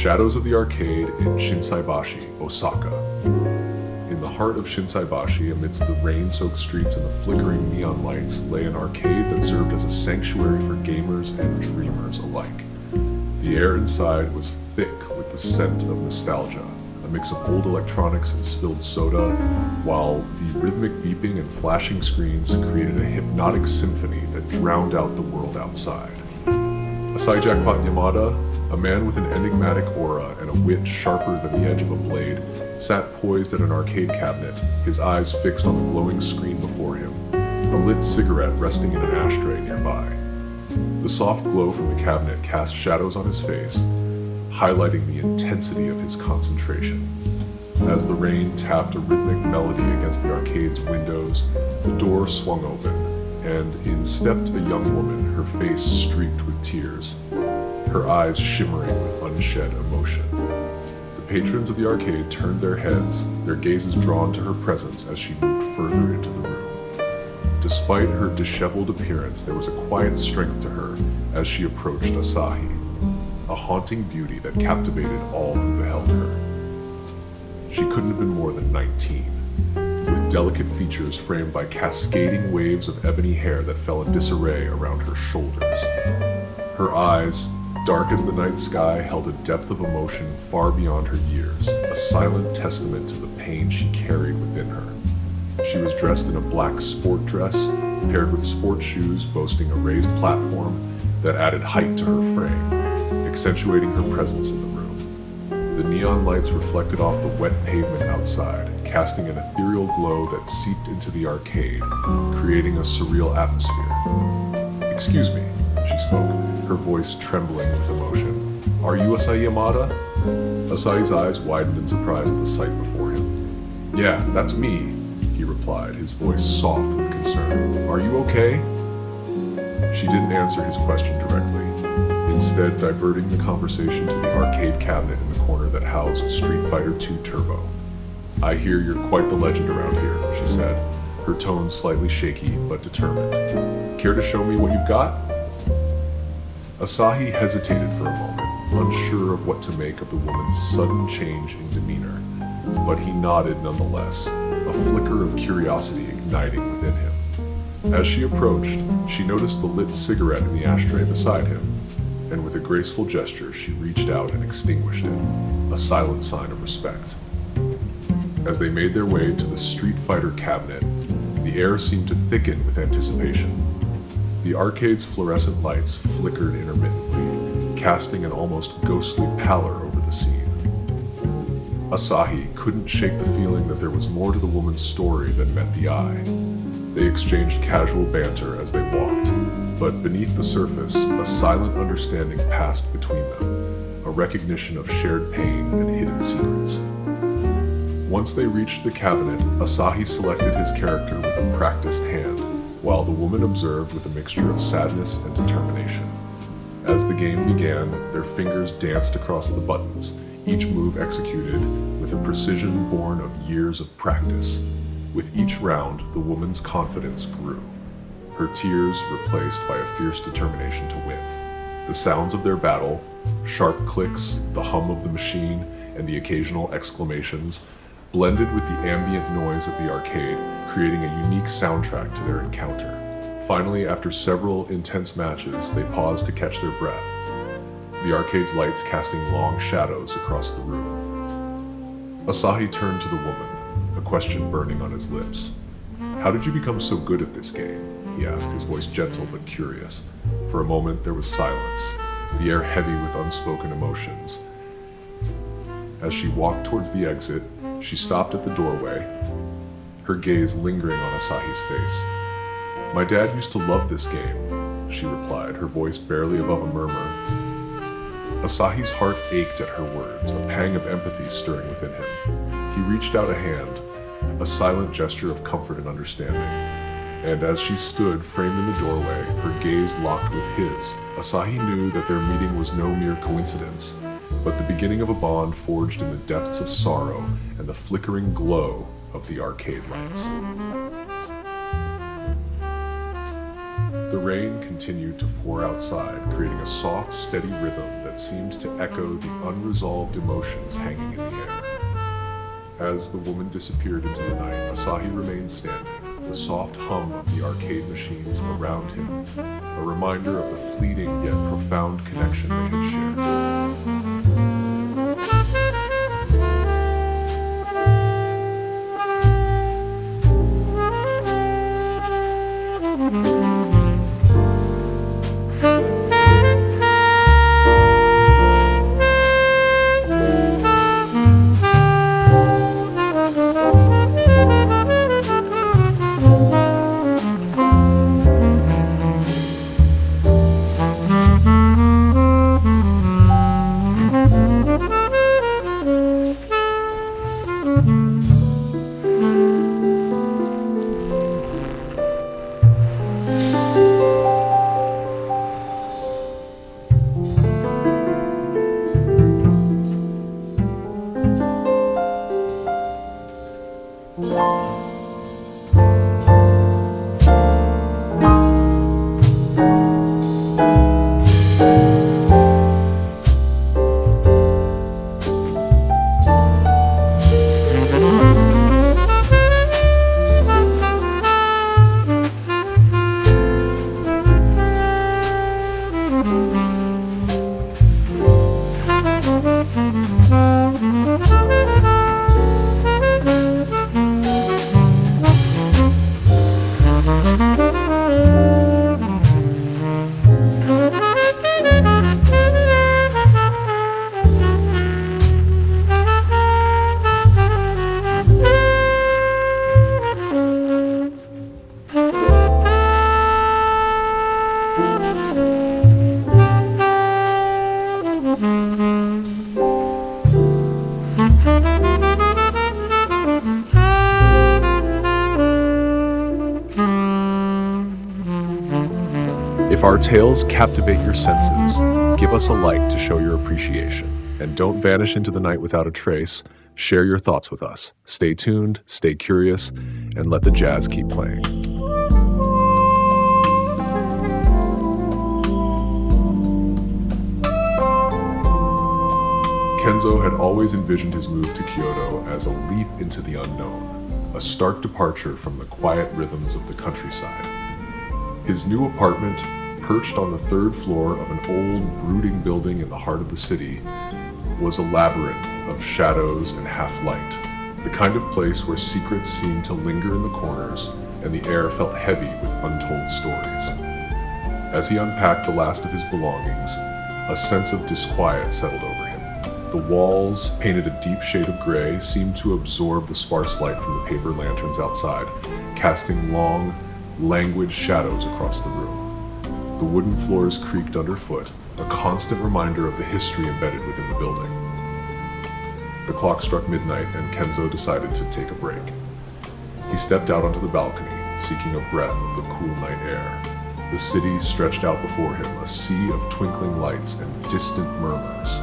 shadows of the arcade in Shinsaibashi, Osaka. In the heart of Shinsaibashi, amidst the rain-soaked streets and the flickering neon lights, lay an arcade that served as a sanctuary for gamers and dreamers alike. The air inside was thick with the scent of nostalgia, a mix of old electronics and spilled soda, while the rhythmic beeping and flashing screens created a hypnotic symphony that drowned out the world outside. Asai Jackpot Yamada, a man with an enigmatic aura and a wit sharper than the edge of a blade, sat poised at an arcade cabinet, his eyes fixed on the glowing screen before him, a lit cigarette resting in an ashtray nearby. The soft glow from the cabinet cast shadows on his face, highlighting the intensity of his concentration. As the rain tapped a rhythmic melody against the arcade's windows, the door swung open, and in stepped a young woman, her face streaked with tears, her eyes shimmering with unshed emotion. The patrons of the arcade turned their heads, their gazes drawn to her presence as she moved further into the room. Despite her disheveled appearance, there was a quiet strength to her as she approached Asahi, a haunting beauty that captivated all who beheld her. She couldn't have been more than 19, with delicate features framed by cascading waves of ebony hair that fell in disarray around her shoulders. Her eyes, dark as the night sky, held a depth of emotion far beyond her years, a silent testament to the pain she carried within her. She was dressed in a black sport dress, paired with sport shoes boasting a raised platform that added height to her frame, accentuating her presence in the room. The neon lights reflected off the wet pavement outside, casting an ethereal glow that seeped into the arcade, creating a surreal atmosphere. "Excuse me," she spoke, her voice trembling with emotion. "Are you Asai Yamada?" Asai's eyes widened in surprise at the sight before him. "Yeah, that's me," he replied, his voice soft with concern. "Are you okay?" She didn't answer his question directly, instead diverting the conversation to the arcade cabinet in the corner that housed Street Fighter II Turbo. "I hear you're quite the legend around here," she said, her tone slightly shaky but determined. "Care to show me what you've got?" Asahi hesitated for a moment, unsure of what to make of the woman's sudden change in demeanor, but he nodded nonetheless, a flicker of curiosity igniting within him. As she approached, she noticed the lit cigarette in the ashtray beside him, and with a graceful gesture she reached out and extinguished it, a silent sign of respect. As they made their way to the Street Fighter cabinet, the air seemed to thicken with anticipation. The arcade's fluorescent lights flickered intermittently, casting an almost ghostly pallor over the scene. Asahi couldn't shake the feeling that there was more to the woman's story than met the eye. They exchanged casual banter as they walked, but beneath the surface, a silent understanding passed between them, a recognition of shared pain and hidden secrets. Once they reached the cabinet, Asahi selected his character with a practiced hand, while the woman observed with a mixture of sadness and determination. As the game began, their fingers danced across the buttons, each move executed with a precision born of years of practice. With each round, the woman's confidence grew, her tears replaced by a fierce determination to win. The sounds of their battle, sharp clicks, the hum of the machine, and the occasional exclamations, blended with the ambient noise of the arcade, creating a unique soundtrack to their encounter. Finally, after several intense matches, they paused to catch their breath, the arcade's lights casting long shadows across the room. Asahi turned to the woman, a question burning on his lips. "How did you become so good at this game?" he asked, his voice gentle but curious. For a moment there was silence, the air heavy with unspoken emotions. As she walked towards the exit, she stopped at the doorway, her gaze lingering on Asahi's face. "My dad used to love this game," she replied, her voice barely above a murmur. Asahi's heart ached at her words, a pang of empathy stirring within him. He reached out a hand, a silent gesture of comfort and understanding. And as she stood framed in the doorway, her gaze locked with his, Asahi knew that their meeting was no mere coincidence, but the beginning of a bond forged in the depths of sorrow and the flickering glow of the arcade lights. The rain continued to pour outside, creating a soft, steady rhythm that that seemed to echo the unresolved emotions hanging in the air. As the woman disappeared into the night, Asahi remained standing, the soft hum of the arcade machines around him, a reminder of the fleeting yet profound connection they had shared. If our tales captivate your senses, give us a like to show your appreciation. And don't vanish into the night without a trace. Share your thoughts with us. Stay tuned, stay curious, and let the jazz keep playing. Kenzo had always envisioned his move to Kyoto as a leap into the unknown, a stark departure from the quiet rhythms of the countryside. His new apartment, perched on the third floor of an old, brooding building in the heart of the city, was a labyrinth of shadows and half-light, the kind of place where secrets seemed to linger in the corners and the air felt heavy with untold stories. As he unpacked the last of his belongings, a sense of disquiet settled over him. The walls, painted a deep shade of gray, seemed to absorb the sparse light from the paper lanterns outside, casting long, languid shadows across the room. The wooden floors creaked underfoot, a constant reminder of the history embedded within the building. The clock struck midnight, and Kenzo decided to take a break. He stepped out onto the balcony, seeking a breath of the cool night air. The city stretched out before him, a sea of twinkling lights and distant murmurs.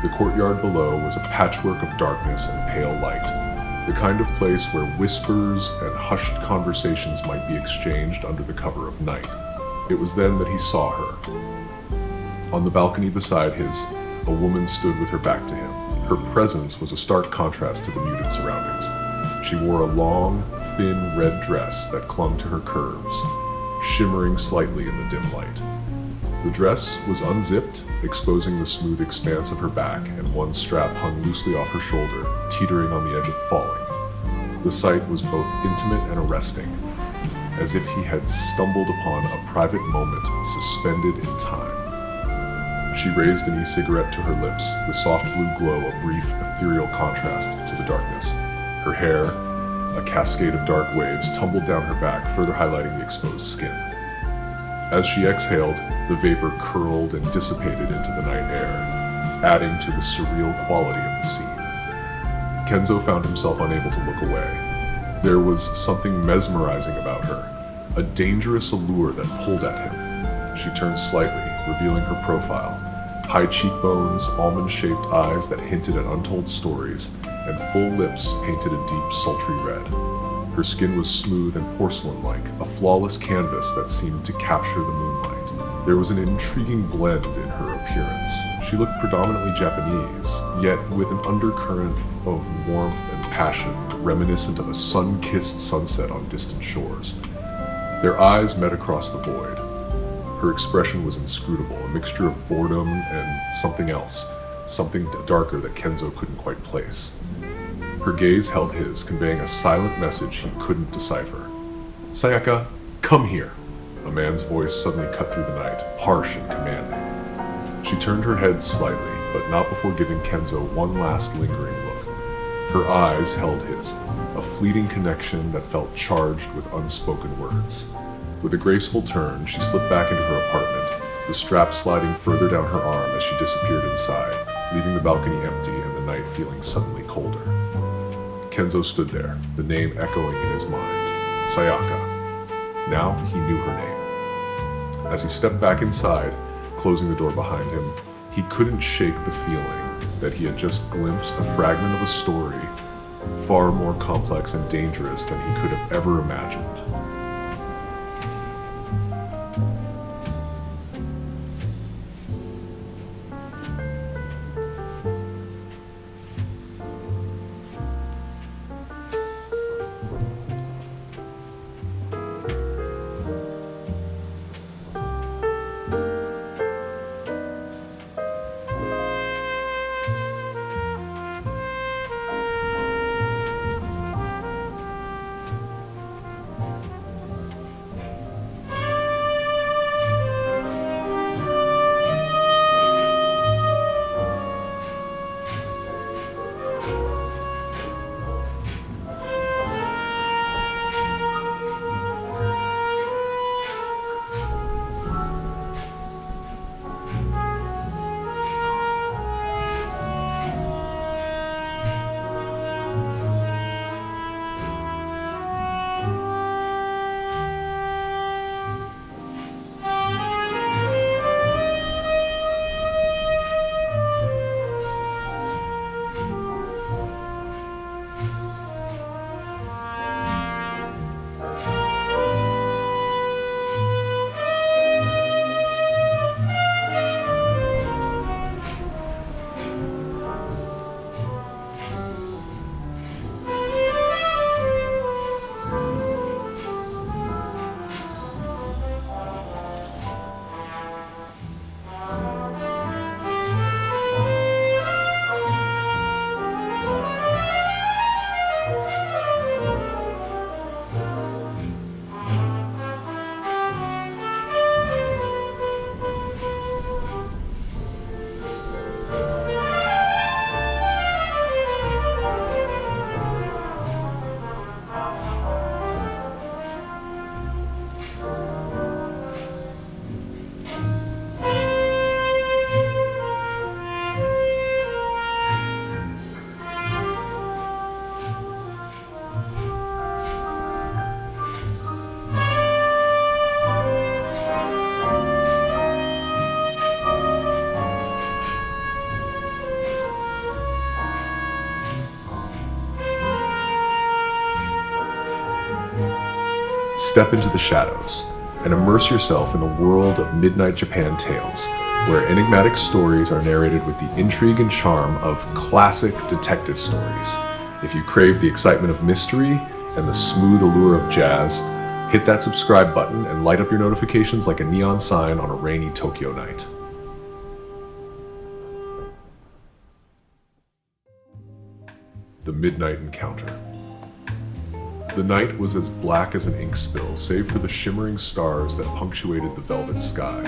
The courtyard below was a patchwork of darkness and pale light, the kind of place where whispers and hushed conversations might be exchanged under the cover of night. It was then that he saw her. On the balcony beside his, a woman stood with her back to him. Her presence was a stark contrast to the muted surroundings. She wore a long, thin red dress that clung to her curves, shimmering slightly in the dim light. The dress was unzipped, exposing the smooth expanse of her back, and one strap hung loosely off her shoulder, teetering on the edge of falling. The sight was both intimate and arresting, as if he had stumbled upon a private moment suspended in time. She raised an e-cigarette to her lips, the soft blue glow a brief, ethereal contrast to the darkness. Her hair, a cascade of dark waves, tumbled down her back, further highlighting the exposed skin. As she exhaled, the vapor curled and dissipated into the night air, adding to the surreal quality of the scene. Kenzo found himself unable to look away. There was something mesmerizing about her, a dangerous allure that pulled at him. She turned slightly, revealing her profile, high cheekbones, almond-shaped eyes that hinted at untold stories, and full lips painted a deep, sultry red. Her skin was smooth and porcelain-like, a flawless canvas that seemed to capture the moonlight. There was an intriguing blend in her appearance. She looked predominantly Japanese, yet with an undercurrent of warmth and passion reminiscent of a sun-kissed sunset on distant shores. Their eyes met across the void. Her expression was inscrutable, a mixture of boredom and something else, something darker that Kenzo couldn't quite place. Her gaze held his, conveying a silent message he couldn't decipher. "Sayaka, come here!" A man's voice suddenly cut through the night, harsh and commanding. She turned her head slightly, but not before giving Kenzo one last lingering look. Her eyes held his, a fleeting connection that felt charged with unspoken words. With a graceful turn, she slipped back into her apartment, the strap sliding further down her arm as she disappeared inside, leaving the balcony empty and the night feeling suddenly colder. Kenzo stood there, the name echoing in his mind. Sayaka. Now he knew her name. As he stepped back inside, closing the door behind him, he couldn't shake the feeling that he had just glimpsed a fragment of a story far more complex and dangerous than he could have ever imagined. Step into the shadows and immerse yourself in the world of Midnight Japan tales, where enigmatic stories are narrated with the intrigue and charm of classic detective stories. If you crave the excitement of mystery and the smooth allure of jazz, hit that subscribe button and light up your notifications like a neon sign on a rainy Tokyo night. The Midnight Encounter. The night was as black as an ink spill, save for the shimmering stars that punctuated the velvet sky.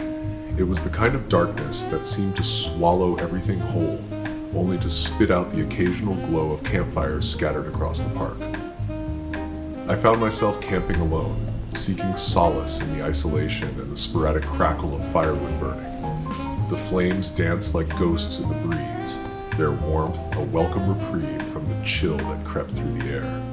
It was the kind of darkness that seemed to swallow everything whole, only to spit out the occasional glow of campfires scattered across the park. I found myself camping alone, seeking solace in the isolation and the sporadic crackle of firewood burning. The flames danced like ghosts in the breeze, their warmth a welcome reprieve from the chill that crept through the air.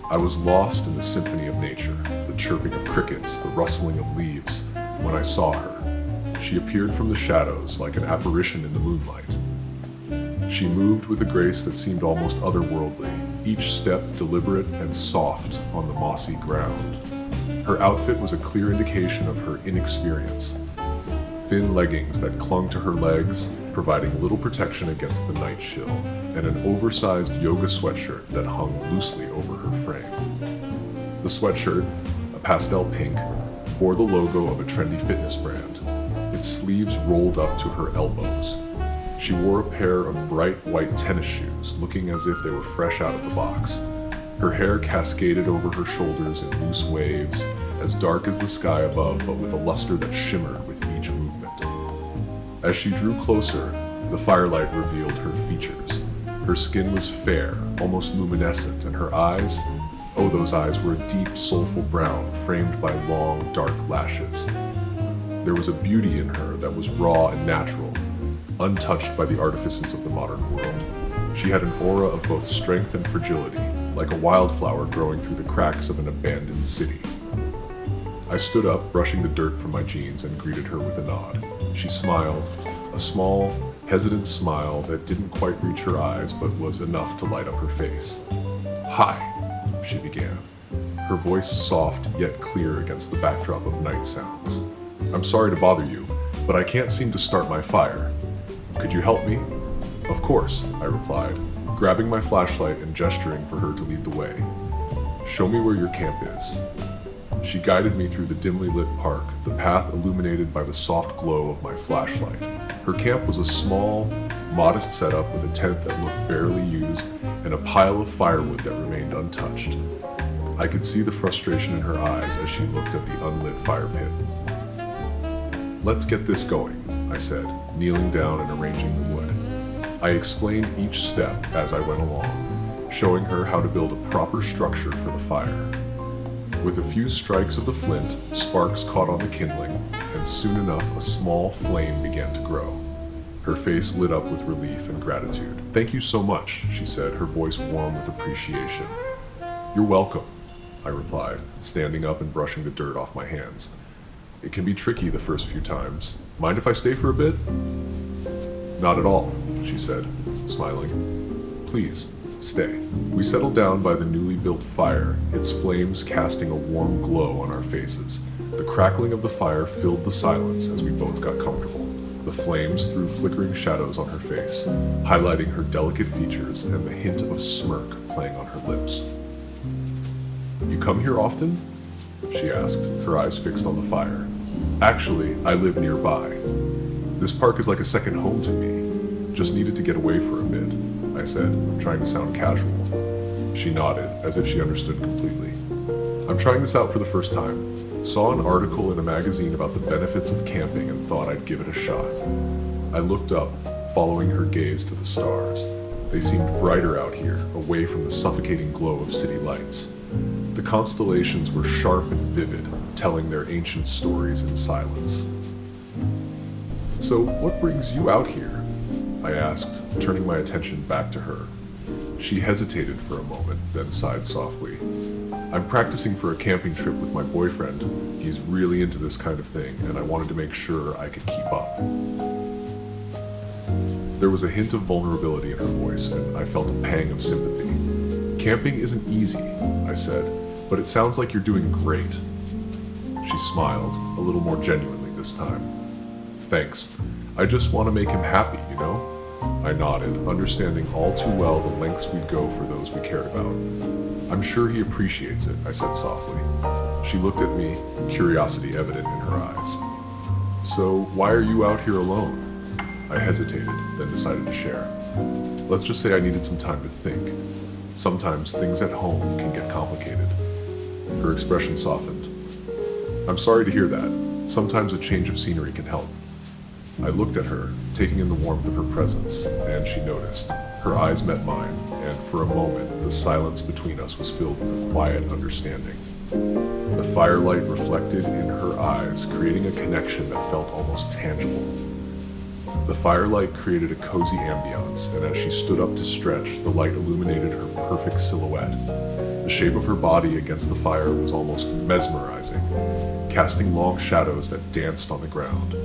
I was lost in the symphony of nature, the chirping of crickets, the rustling of leaves, when I saw her. She appeared from the shadows like an apparition in the moonlight. She moved with a grace that seemed almost otherworldly, each step deliberate and soft on the mossy ground. Her outfit was a clear indication of her inexperience, thin leggings that clung to her legs, providing little protection against the night chill, and an oversized yoga sweatshirt that hung loosely over her frame. The sweatshirt, a pastel pink, bore the logo of a trendy fitness brand. Its sleeves rolled up to her elbows. She wore a pair of bright white tennis shoes, looking as if they were fresh out of the box. Her hair cascaded over her shoulders in loose waves, as dark as the sky above, but with a luster that shimmered with each movement. As she drew closer, the firelight revealed her features. Her skin was fair, almost luminescent, and her eyes, oh, those eyes were a deep, soulful brown, framed by long, dark lashes. There was a beauty in her that was raw and natural, untouched by the artifices of the modern world. She had an aura of both strength and fragility, like a wildflower growing through the cracks of an abandoned city. I stood up, brushing the dirt from my jeans, and greeted her with a nod. She smiled, a small, hesitant smile that didn't quite reach her eyes but was enough to light up her face. "Hi," she began, her voice soft yet clear against the backdrop of night sounds. "I'm sorry to bother you, but I can't seem to start my fire. Could you help me?" "Of course," I replied, grabbing my flashlight and gesturing for her to lead the way. "Show me where your camp is." She guided me through the dimly lit park, the path illuminated by the soft glow of my flashlight. Her camp was a small, modest setup with a tent that looked barely used and a pile of firewood that remained untouched. I could see the frustration in her eyes as she looked at the unlit fire pit. "Let's get this going," I said, kneeling down and arranging the wood. I explained each step as I went along, showing her how to build a proper structure for the fire. With a few strikes of the flint, sparks caught on the kindling, and soon enough a small flame began to grow. Her face lit up with relief and gratitude. "Thank you so much," she said, her voice warm with appreciation. "You're welcome," I replied, standing up and brushing the dirt off my hands. "It can be tricky the first few times. Mind if I stay for a bit?" "Not at all," she said, smiling. "Please, stay." We settled down by the newly built fire, its flames casting a warm glow on our faces. The crackling of the fire filled the silence as we both got comfortable. The flames threw flickering shadows on her face, highlighting her delicate features and the hint of a smirk playing on her lips. "You come here often?" she asked, her eyes fixed on the fire. "Actually, I live nearby. This park is like a second home to me. Just needed to get away for a bit," I said, trying to sound casual. She nodded, as if she understood completely. "I'm trying this out for the first time. Saw an article in a magazine about the benefits of camping and thought I'd give it a shot." I looked up, following her gaze to the stars. They seemed brighter out here, away from the suffocating glow of city lights. The constellations were sharp and vivid, telling their ancient stories in silence. "So, what brings you out here?" I asked, turning my attention back to her. She hesitated for a moment, then sighed softly. "I'm practicing for a camping trip with my boyfriend. He's really into this kind of thing, and I wanted to make sure I could keep up." There was a hint of vulnerability in her voice, and I felt a pang of sympathy. "Camping isn't easy," I said, "but it sounds like you're doing great." She smiled, a little more genuinely this time. "Thanks. I just want to make him happy, you know?" I nodded, understanding all too well the lengths we'd go for those we cared about. "I'm sure he appreciates it," I said softly. She looked at me, curiosity evident in her eyes. "So, why are you out here alone?" I hesitated, then decided to share. "Let's just say I needed some time to think. Sometimes things at home can get complicated." Her expression softened. "I'm sorry to hear that. Sometimes a change of scenery can help." I looked at her, taking in the warmth of her presence, and she noticed. Her eyes met mine, and for a moment the silence between us was filled with a quiet understanding. The firelight reflected in her eyes, creating a connection that felt almost tangible. The firelight created a cozy ambiance, and as she stood up to stretch, the light illuminated her perfect silhouette. The shape of her body against the fire was almost mesmerizing, casting long shadows that danced on the ground.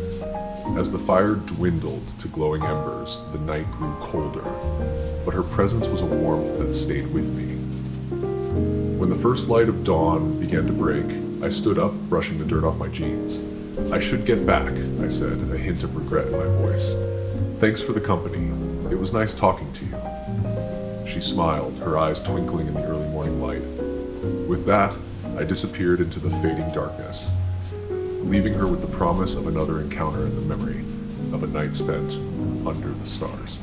As the fire dwindled to glowing embers, the night grew colder, but her presence was a warmth that stayed with me. When the first light of dawn began to break, I stood up, brushing the dirt off my jeans. I should get back, I said, a hint of regret in my voice. Thanks for the company. It was nice talking to you. She smiled, her eyes twinkling in the early morning light. With that, I disappeared into the fading darkness, leaving her with the promise of another encounter in the memory of a night spent under the stars.